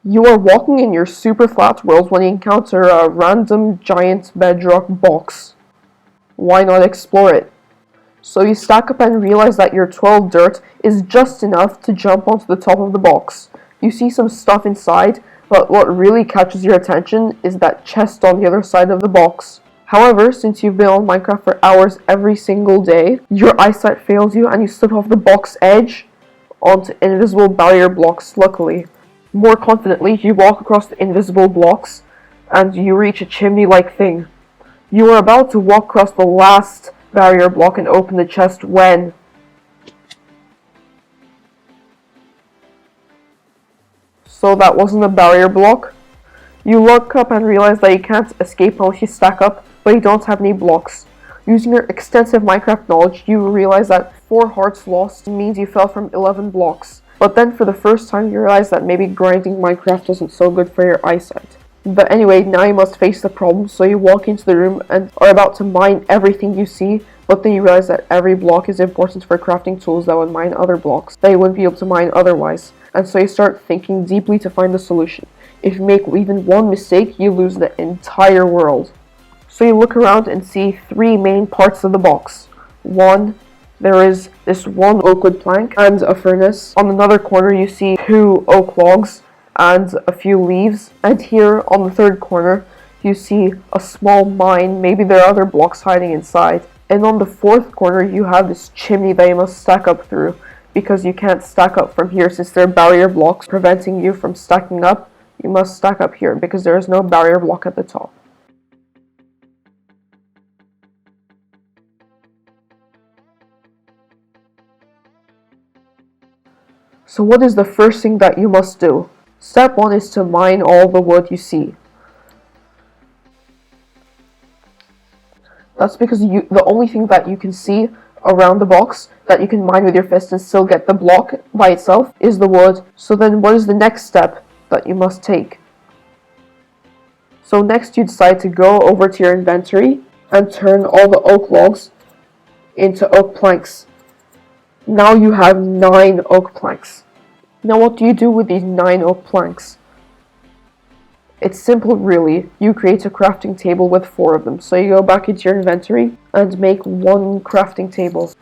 You are walking in your super flat world when you encounter a random giant bedrock box. Why not explore it? So you stack up and realize that your 12 dirt is just enough to jump onto the top of the box. You see some stuff inside, but what really catches your attention is that chest on the other side of the box. However, since you've been on Minecraft for hours every single day, your eyesight fails you and you slip off the box edge onto invisible barrier blocks, luckily. More confidently, you walk across the invisible blocks and you reach a chimney-like thing. You are about to walk across the last barrier block and open the chest when... So that wasn't a barrier block? You look up and realize that you can't escape unless you stack up, but you don't have any blocks. Using your extensive Minecraft knowledge, you realize that 4 hearts lost means you fell from 11 blocks. But then for the first time you realize that maybe grinding Minecraft isn't so good for your eyesight. But anyway, now you must face the problem, so you walk into the room and are about to mine everything you see, but then you realize that every block is important for crafting tools that would mine other blocks that you wouldn't be able to mine otherwise. And so you start thinking deeply to find a solution. If you make even one mistake, you lose the entire world. So you look around and see 3 main parts of the box. 1, there is this 1 oak wood plank and a furnace. On another corner you see 2 oak logs and a few leaves. And here on the 3rd corner you see a small mine, maybe there are other blocks hiding inside. And on the 4th corner you have this chimney that you must stack up through, because you can't stack up from here since there are barrier blocks preventing you from stacking up. You must stack up here because there is no barrier block at the top. So what is the first thing that you must do? Step 1 is to mine all the wood you see. That's because the only thing that you can see around the box that you can mine with your fist and still get the block by itself is the wood. So then what is the next step that you must take? So next you decide to go over to your inventory and turn all the oak logs into oak planks. Now you have 9 oak planks. Now what do you do with these 9 oak planks? It's simple really. You create a crafting table with 4 of them. So you go back into your inventory and make 1 crafting table.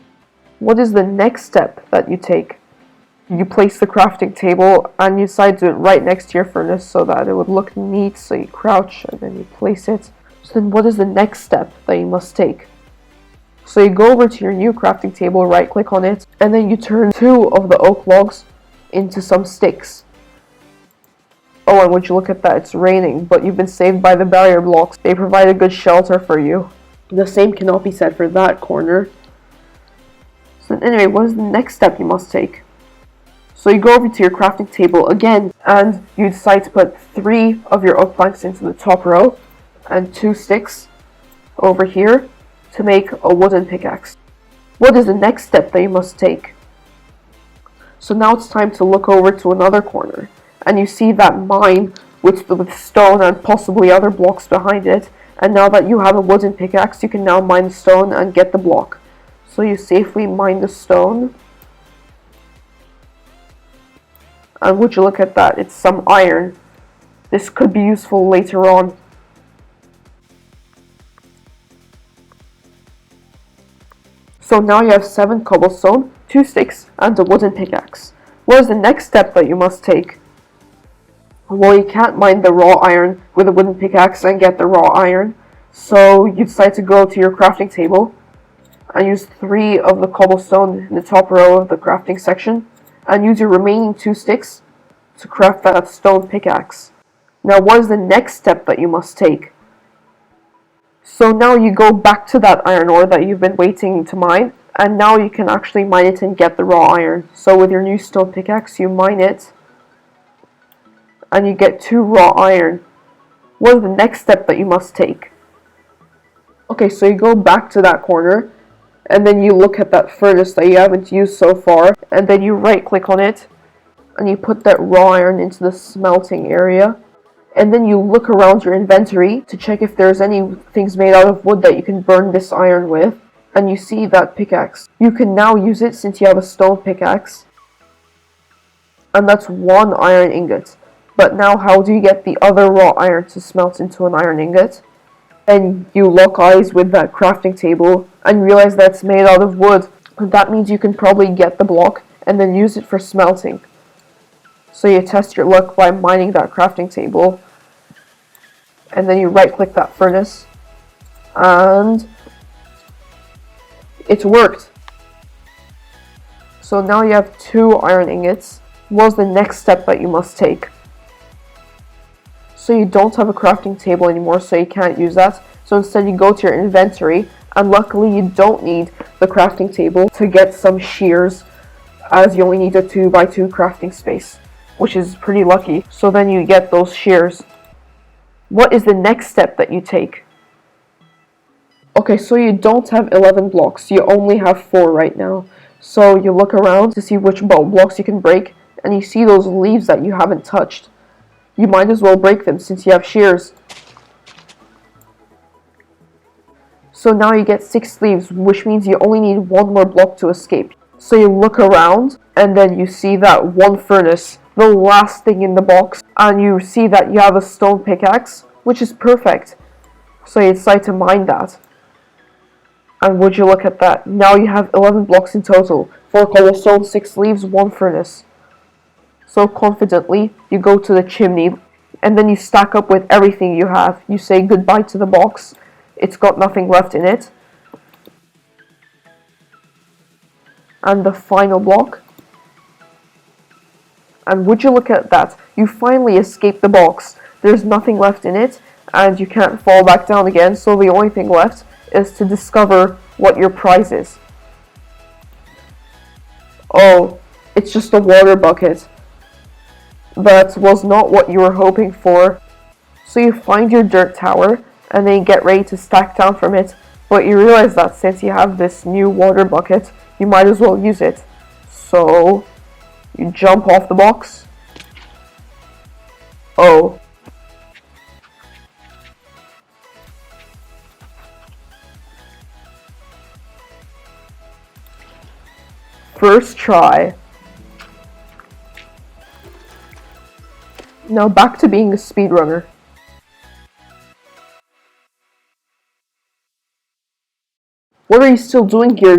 What is the next step that you take? You place the crafting table and you decide to do it right next to your furnace so that it would look neat. So you crouch and then you place it. So then what is the next step that you must take? So you go over to your new crafting table, right click on it, and then you turn 2 of the oak logs into some sticks. Oh, and would you look at that, it's raining, but you've been saved by the barrier blocks. They provide a good shelter for you. The same cannot be said for that corner. So anyway, what is the next step you must take? So you go over to your crafting table again, and you decide to put 3 of your oak planks into the top row, and 2 sticks over here to make a wooden pickaxe. What is the next step that you must take? So now it's time to look over to another corner, and you see that mine with stone and possibly other blocks behind it, and now that you have a wooden pickaxe, you can now mine the stone and get the block. So you safely mine the stone, and would you look at that, it's some iron. This could be useful later on. So now you have 7 cobblestone, 2 sticks, and a wooden pickaxe. What is the next step that you must take? Well, you can't mine the raw iron with a wooden pickaxe and get the raw iron, so you decide to go to your crafting table and use 3 of the cobblestone in the top row of the crafting section, and use your remaining 2 sticks to craft that stone pickaxe. Now what is the next step that you must take? So now you go back to that iron ore that you've been waiting to mine, and now you can actually mine it and get the raw iron. So with your new stone pickaxe, you mine it, and you get 2 raw iron. What is the next step that you must take? Okay, so you go back to that corner, and then you look at that furnace that you haven't used so far, and then you right click on it, and you put that raw iron into the smelting area. And then you look around your inventory to check if there's any things made out of wood that you can burn this iron with. And you see that pickaxe. You can now use it since you have a stone pickaxe. And that's 1 iron ingot. But now how do you get the other raw iron to smelt into an iron ingot? And you lock eyes with that crafting table and realize that it's made out of wood. That means you can probably get the block and then use it for smelting. So you test your luck by mining that crafting table, and then you right click that furnace, and it worked. So now you have 2 iron ingots. What's the next step that you must take? So you don't have a crafting table anymore, so you can't use that. So instead you go to your inventory, and luckily you don't need the crafting table to get some shears, as you only need a 2x2 crafting space, which is pretty lucky. So then you get those shears. What is the next step that you take? Okay, so you don't have 11 blocks, you only have 4 right now. So you look around to see which blocks you can break, and you see those leaves that you haven't touched. You might as well break them since you have shears. So now you get 6 leaves, which means you only need 1 more block to escape. So you look around, and then you see that 1 furnace, the last thing in the box, and you see that you have a stone pickaxe, which is perfect. So you decide to mine that. And would you look at that, now you have 11 blocks in total, 4 cobblestone, 6 leaves, 1 furnace. So confidently, you go to the chimney, and then you stack up with everything you have. You say goodbye to the box, it's got nothing left in it. And the final block. And would you look at that, you finally escape the box. There's nothing left in it, and you can't fall back down again, so the only thing left is to discover what your prize is. Oh, it's just a water bucket. That was not what you were hoping for. So you find your dirt tower, and then you get ready to stack down from it, but you realize that since you have this new water bucket, you might as well use it. So you jump off the box. Oh. First try. Now back to being a speedrunner. What are you still doing here?